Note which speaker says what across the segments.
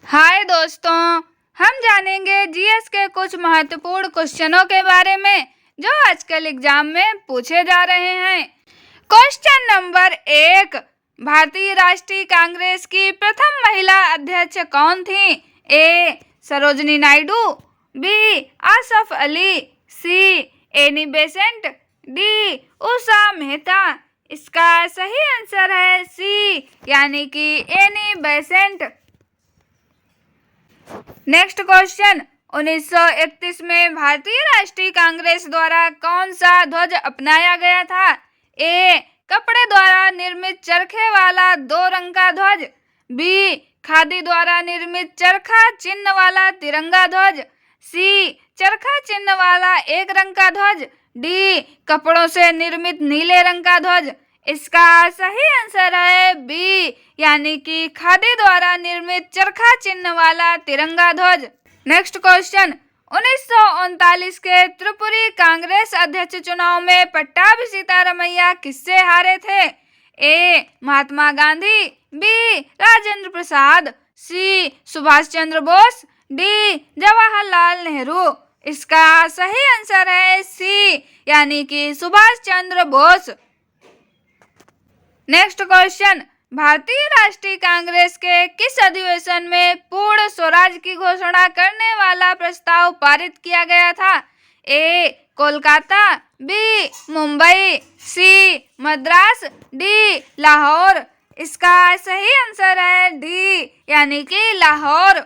Speaker 1: हाय दोस्तों, हम जानेंगे जीएस के कुछ महत्वपूर्ण क्वेश्चनों के बारे में जो आजकल एग्जाम में पूछे जा रहे हैं। क्वेश्चन नंबर 1, भारतीय राष्ट्रीय कांग्रेस की प्रथम महिला अध्यक्ष कौन थी? A. Sarojini Naidu, B. Asaf Ali, C. Annie Besant, D. Usha Mehta. इसका सही आंसर है सी, यानी कि एनी बेसेंट। नेक्स्ट क्वेश्चन, 1931 में भारतीय राष्ट्रीय कांग्रेस द्वारा कौन सा ध्वज अपनाया गया था? ए. कपड़े द्वारा निर्मित चरखे वाला 2 रंग का ध्वज, बी. खादी द्वारा निर्मित चरखा चिन्ह वाला तिरंगा ध्वज, सी. चरखा चिन्ह वाला 1 रंग का ध्वज, डी. कपड़ों से निर्मित नीले रंग का ध्वज। इसका सही आंसर है बी, यानी कि खादी द्वारा निर्मित चरखा चिन्ह वाला तिरंगा ध्वज। नेक्स्ट क्वेश्चन, 1939 के त्रिपुरी कांग्रेस अध्यक्ष चुनाव में पट्टाभी सीतारमैया किससे हारे थे? ए. महात्मा गांधी, बी. राजेंद्र प्रसाद, सी. सुभाष चंद्र बोस, डी. जवाहरलाल नेहरू। इसका सही आंसर है सी, यानी कि सुभाष चंद्र बोस। नेक्स्ट क्वेश्चन, भारतीय राष्ट्रीय कांग्रेस के किस अधिवेशन में पूर्ण स्वराज की घोषणा करने वाला प्रस्ताव पारित किया गया था? ए. कोलकाता, बी. मुंबई, सी. मद्रास, डी. लाहौर। इसका सही आंसर है डी, यानी कि लाहौर।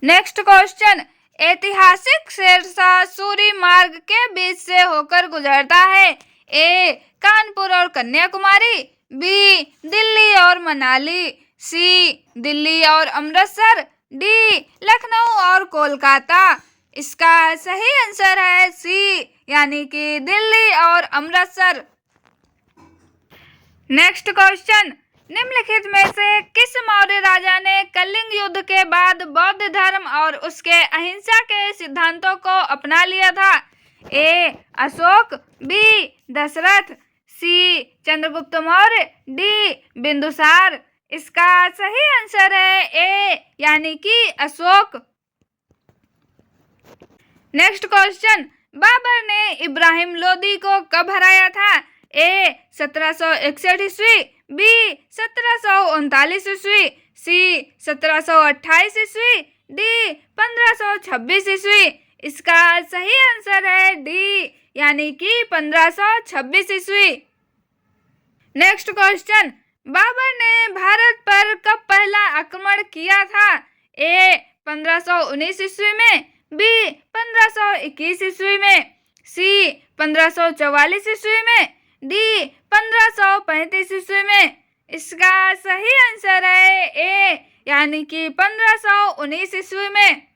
Speaker 1: नेक्स्ट क्वेश्चन, ऐतिहासिक शेरशाह सूरी मार्ग के बीच से होकर गुजरता है? ए. कानपुर और कन्याकुमारी, बी. दिल्ली और मनाली, सी. दिल्ली और अमृतसर, डी. लखनऊ और कोलकाता। इसका सही आंसर है सी, यानी कि दिल्ली और अमृतसर। नेक्स्ट क्वेश्चन, निम्नलिखित में से किस मौर्य राजा ने कलिंग युद्ध के बाद बौद्ध धर्म और उसके अहिंसा के सिद्धांतों को अपना लिया था? ए. अशोक, बी. दशरथ, सी. चंद्रगुप्त मौर्य, डी. बिंदुसार। इसका सही आंसर है ए, यानी कि अशोक। नेक्स्ट क्वेश्चन, बाबर ने इब्राहिम लोदी को कब हराया था? ए. 1761 ईस्वी, बी. 1739 ईस्वी, सी. 1728 ईस्वी, डी. 1526 ईस्वी। इसका सही आंसर है डी, यानी कि 1526 ईस्वी। नेक्स्ट क्वेश्चन, बाबर ने भारत पर कब पहला आक्रमण किया था? ए. 1519 ईस्वी में, बी. 1521 ईस्वी में, सी. 1544 ईस्वी में, डी. 1535 ईस्वी में। इसका सही आंसर है ए, यानी कि 1519 ईस्वी में।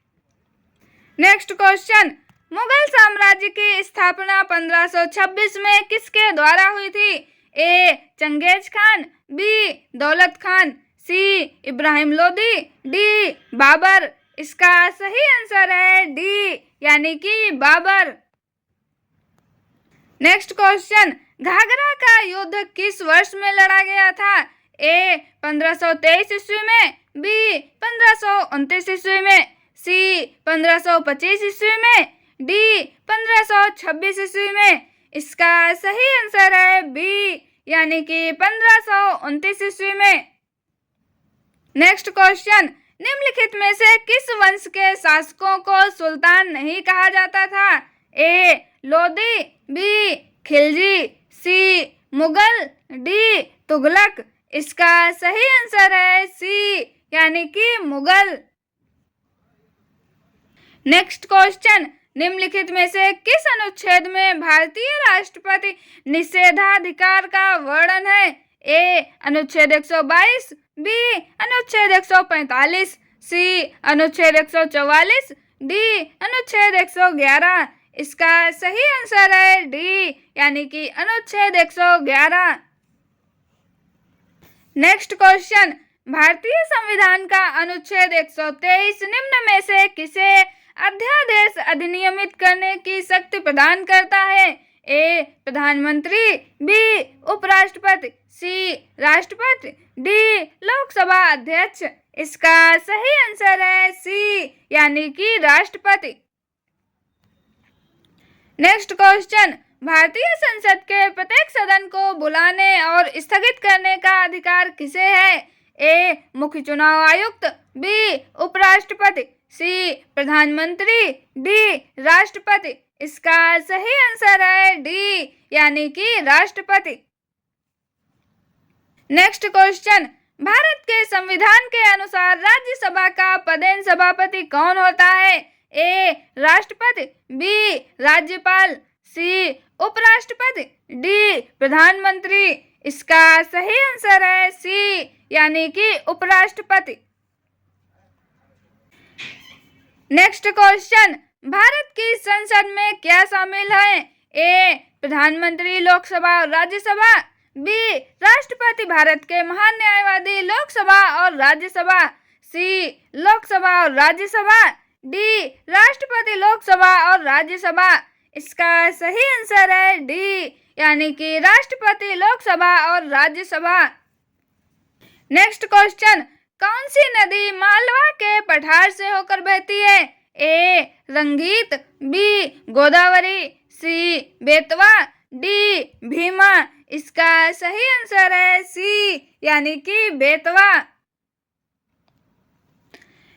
Speaker 1: नेक्स्ट क्वेश्चन, मुगल साम्राज्य की स्थापना 1526 में किसके द्वारा हुई थी? A. Changez Khan, B. Daulat Khan, C. Ibrahim Lodi, D. Babur. इसका सही आंसर है डी, यानी कि बाबर। नेक्स्ट क्वेश्चन, घाघरा का युद्ध किस वर्ष में लड़ा गया था? ए. 1523 ईस्वी में, बी. 1529 ईस्वी में, सी. 1525 ईस्वी में, डी. 1526 ईस्वी में। इसका सही आंसर है बी, यानी कि 1529 ईस्वी में। नेक्स्ट क्वेश्चन, निम्नलिखित में से किस वंश के शासकों को सुल्तान नहीं कहा जाता था? ए. लोदी, बी. खिलजी, सी. मुगल, डी. तुगलक। इसका सही आंसर है सी, यानी कि मुगल। नेक्स्ट क्वेश्चन, निम्नलिखित में से किस अनुच्छेद में भारतीय राष्ट्रपति निषेधाधिकार का वर्णन है? ए. अनुच्छेद 122, बी. अनुच्छेद 145, सी. अनुच्छेद 144, डी. अनुच्छेद 111। इसका सही आंसर है डी, यानी कि अनुच्छेद 111। नेक्स्ट क्वेश्चन, भारतीय संविधान का अनुच्छेद 123 निम्न में से किसे अध्यादेश अधिनियमित करने की शक्ति प्रदान करता है? ए प्रधानमंत्री, बी उपराष्ट्रपति, सी राष्ट्रपति, डी लोकसभा अध्यक्ष। इसका सही आंसर है सी, यानी कि राष्ट्रपति। नेक्स्ट क्वेश्चन, भारतीय संसद के प्रत्येक सदन को बुलाने और स्थगित करने का अधिकार किसे है? ए मुख्य चुनाव आयुक्त, बी उपराष्ट्रपति, सी प्रधानमंत्री, डी राष्ट्रपति। इसका सही आंसर है डी, यानी कि राष्ट्रपति। नेक्स्ट क्वेश्चन, भारत के संविधान के अनुसार राज्यसभा का पदेन सभापति कौन होता है? ए राष्ट्रपति, बी राज्यपाल, सी उपराष्ट्रपति, डी प्रधानमंत्री। इसका सही आंसर है सी, यानी कि उपराष्ट्रपति। नेक्स्ट क्वेश्चन, भारत की संसद में क्या शामिल है? ए प्रधानमंत्री, लोकसभा और राज्यसभा, बी राष्ट्रपति भारत के महान न्यायवादी, लोकसभा और राज्यसभा, सी लोकसभा और राज्यसभा, डी राष्ट्रपति, लोकसभा और राज्यसभा। इसका सही आंसर है डी, यानी कि राष्ट्रपति, लोकसभा और राज्यसभा। नेक्स्ट क्वेश्चन, कौन सी नदी मालवा के पठार से होकर बहती है? ए रंगीत, बी गोदावरी, सी बेतवा, डी भीमा। इसका सही आंसर है सी, यानी कि बेतवा।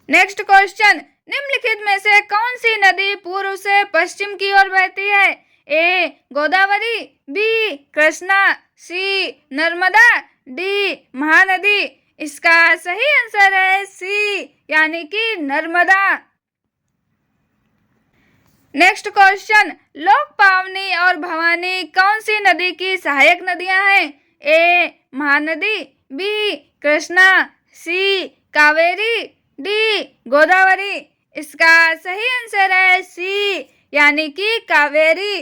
Speaker 1: नेक्स्ट क्वेश्चन, निम्नलिखित में से कौन सी नदी पूर्व से पश्चिम की ओर बहती है? ए गोदावरी, बी कृष्णा, सी नर्मदा, डी महानदी। इसका सही आंसर है सी, यानी कि नर्मदा। नेक्स्ट क्वेश्चन, लोक पावनी और भवानी कौन सी नदी की सहायक नदियां हैं? ए महानदी, बी कृष्णा, सी कावेरी, डी गोदावरी। इसका सही आंसर है सी, यानी कि कावेरी।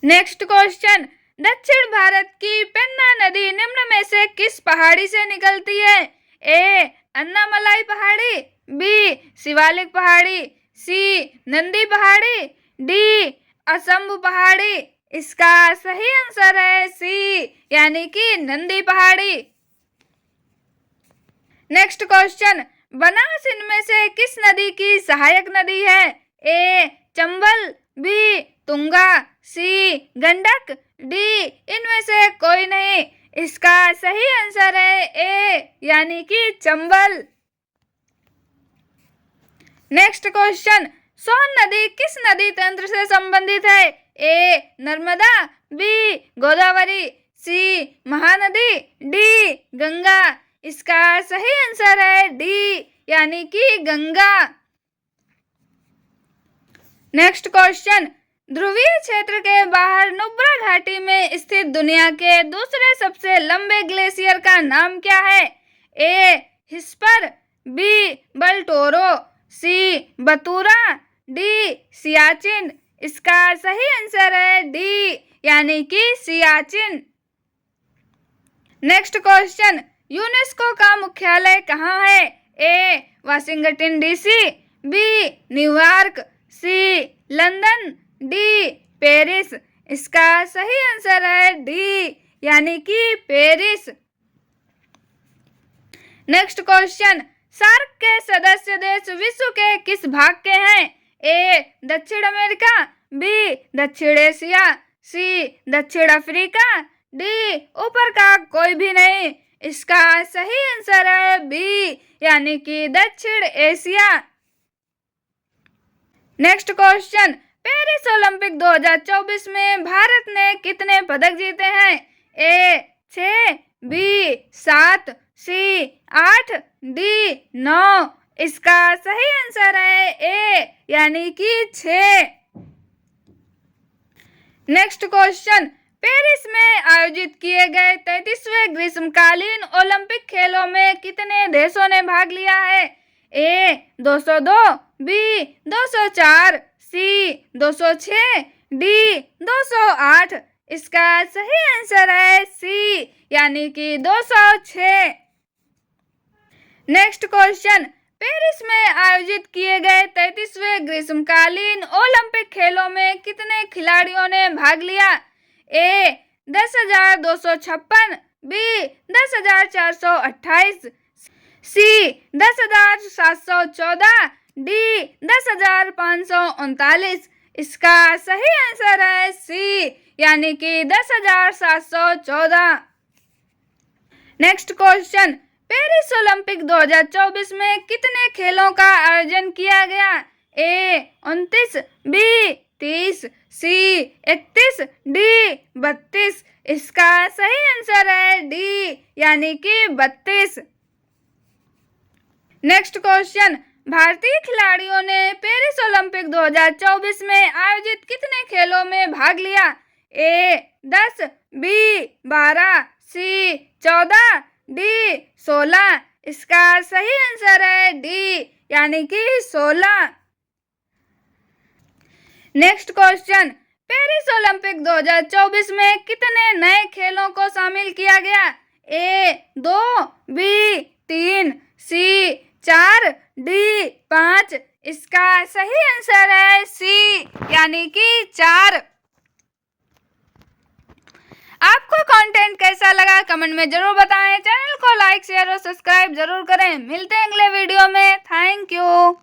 Speaker 1: नेक्स्ट क्वेश्चन, दक्षिण भारत की पेन्ना नदी निम्न में से किस पहाड़ी से निकलती है? ए अन्नामलाई पहाड़ी, बी शिवालिक पहाड़ी, सी नंदी पहाड़ी, डी असंभु पहाड़ी। इसका सही आंसर है सी, यानी कि नंदी पहाड़ी। नेक्स्ट क्वेश्चन, बनास इनमें से किस नदी की सहायक नदी है? ए चंबल, बी तुंगा, सी गंडक, डी इनमें से कोई नहीं। इसका सही आंसर है ए, यानी कि चंबल। नेक्स्ट क्वेश्चन, सोन नदी किस नदी तंत्र से संबंधित है? ए नर्मदा, बी गोदावरी, सी महानदी, डी गंगा। इसका सही आंसर है डी, यानी कि गंगा। नेक्स्ट क्वेश्चन, ध्रुवीय क्षेत्र के बाहर नुब्रा घाटी में स्थित दुनिया के दूसरे सबसे लंबे ग्लेशियर का नाम क्या है? ए हिस्पर, बी बल्टोरो, सी बतूरा, डी सियाचिन। इसका सही आंसर है डी, यानी कि सियाचिन। नेक्स्ट क्वेश्चन, यूनेस्को का मुख्यालय कहाँ है? ए वाशिंगटन डीसी, बी न्यूयॉर्क, सी लंदन, डी पेरिस। इसका सही आंसर है डी, यानी कि पेरिस। नेक्स्ट क्वेश्चन, सार्क के सदस्य देश विश्व के किस भाग के हैं? ए दक्षिण अमेरिका, बी दक्षिण एशिया, सी दक्षिण अफ्रीका, डी ऊपर का कोई भी नहीं। इसका सही आंसर है बी, यानी कि दक्षिण Asia. Next question, Paris Olympic 2024 में भारत ने कितने पदक जीते हैं? ए 6, बी 7, सी 8, डी 9। इसका सही आंसर है ए, यानी कि 6। नेक्स्ट क्वेश्चन, पेरिस में आयोजित किए गए 33वें ग्रीष्मकालीन ओलंपिक खेलों में कितने देशों ने भाग लिया है? ए 202, बी 204, सी 206, डी 208। इसका सही आंसर है सी, यानी कि 206। नेक्स्ट क्वेश्चन, पेरिस में आयोजित किए गए 33वें ग्रीष्मकालीन ओलंपिक खेलों में कितने खिलाड़ियों ने भाग लिया? ए 10,256, बी 10,428, सी 10,714, डी 10,539। इसका सही आंसर है सी, यानी कि 10,714। नेक्स्ट क्वेश्चन, पेरिस ओलंपिक 2024 में कितने खेलों का आयोजन किया गया? ए 29, बी 30, सी 31, डी 32। इसका सही आंसर है डी, यानी कि 32। नेक्स्ट क्वेश्चन, भारतीय खिलाड़ियों ने पेरिस ओलंपिक 2024 में आयोजित कितने खेलों में भाग लिया? ए 10, बी 12, सी 14, डी 16। इसका सही आंसर है डी, यानी कि 16। नेक्स्ट क्वेश्चन, पेरिस ओलंपिक 2024 में कितने नए खेलों को शामिल किया गया? ए 2, बी 3, सी 4, डी 5। इसका सही आंसर है सी, यानी कि 4। आपको कंटेंट कैसा लगा कमेंट में जरूर बताएं। चैनल को लाइक शेयर और सब्सक्राइब जरूर करें। मिलते हैं अगले वीडियो में। Thank you.